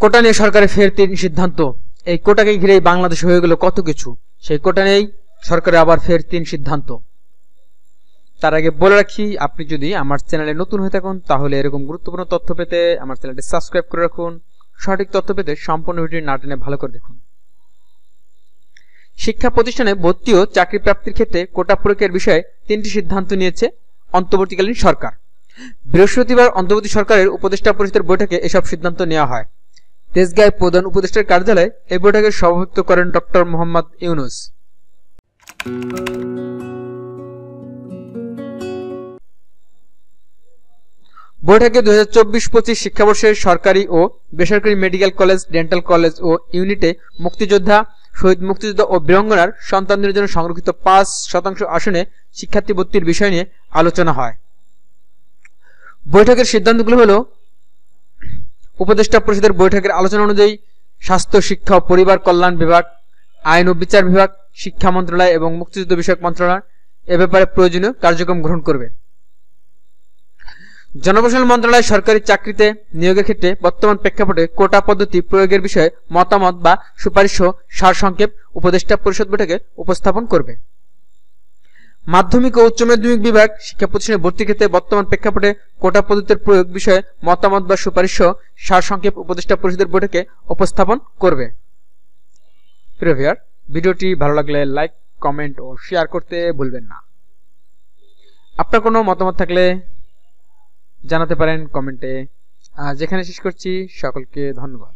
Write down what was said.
কোটা নিয়ে সরকারের ফের ৩ সিদ্ধান্ত। এই কোটাকে ঘিরেই বাংলাদেশ হয়ে গেল কত কিছু। সেই কোটা নিয়েই সরকারের আবার ফের ৩ সিদ্ধান্ত। তার আগে বলে রাখি, আপনি যদি আমার চ্যানেলে নতুন হয়ে থাকুন তাহলে এরকম গুরুত্বপূর্ণ তথ্য পেতে আমার চ্যানেলটি সাবস্ক্রাইব করে রাখুন। সঠিক তথ্য পেতে সম্পূর্ণ ভিডিওটি না টেনে ভালো করে দেখুন। শিক্ষা প্রতিষ্ঠানে ভর্তি ও চাকরি প্রাপ্তির ক্ষেত্রে কোটা প্রয়োগের বিষয়ে ৩টি সিদ্ধান্ত নিয়েছে অন্তর্বর্তীকালীন সরকার। বৃহস্পতিবার অন্তর্বর্তী সরকারের উপদেষ্টা পরিষদের বৈঠকে এসব সিদ্ধান্ত নেওয়া হয়। তেজগাঁয় প্রধান উপদেষ্টার কার্যালয়ে এই বৈঠকে সভাপতিত্ব করেন ডক্টর মোহাম্মদ ইউনূস। বৈঠকে 2024-25 শিক্ষাবর্ষের সরকারি ও বেসরকারি মেডিকেল কলেজ, ডেন্টাল কলেজ ও ইউনিটে মুক্তিযোদ্ধা, শহীদ মুক্তিযোদ্ধা ও বীরাঙ্গনার সন্তানদের জন্য সংরক্ষিত 5% আসনে শিক্ষার্থী ভর্তির বিষয় নিয়ে আলোচনা হয়। বৈঠকের সিদ্ধান্তগুলো হলো: উপদেষ্টা পরিষদের বৈঠকের আলোচনা অনুযায়ী স্বাস্থ্য, শিক্ষা ও পরিবার কল্যাণ বিভাগ, আইন ও বিচার বিভাগ, শিক্ষা মন্ত্রণালয় এবং মুক্তিযুদ্ধ বিষয়ক মন্ত্রণালয় এ ব্যাপারে প্রয়োজনীয় কার্যক্রম গ্রহণ করবে। জনপ্রশাসন মন্ত্রণালয় সরকারি চাকরিতে নিয়োগের ক্ষেত্রে বর্তমান প্রেক্ষাপটে কোটা পদ্ধতি প্রয়োগের বিষয়ে মতামত বা সুপারিশ সহ সারসংক্ষেপ উপদেষ্টা পরিষদ বৈঠকে উপস্থাপন করবে। মাধ্যমিক ও উচ্চ মাধ্যমিক বিভাগ শিক্ষা প্রতিষ্ঠানে ভর্তির ক্ষেত্রে বর্তমান প্রেক্ষাপটে কোটা পদ্ধতির প্রয়োগ বিষয়ে মতামত বা সুপারিশ সহ সারসংক্ষেপ উপদেষ্টা পরিষদের বৈঠকে উপস্থাপন করবে। প্রিয় ভিউয়ার, ভিডিওটি ভালো লাগলে লাইক, কমেন্ট ও শেয়ার করতে ভুলবেন না। আপনার কোনো মতামত থাকলে জানাতে পারেন কমেন্টে। যেখানে শেষ করছি, সকলকে ধন্যবাদ।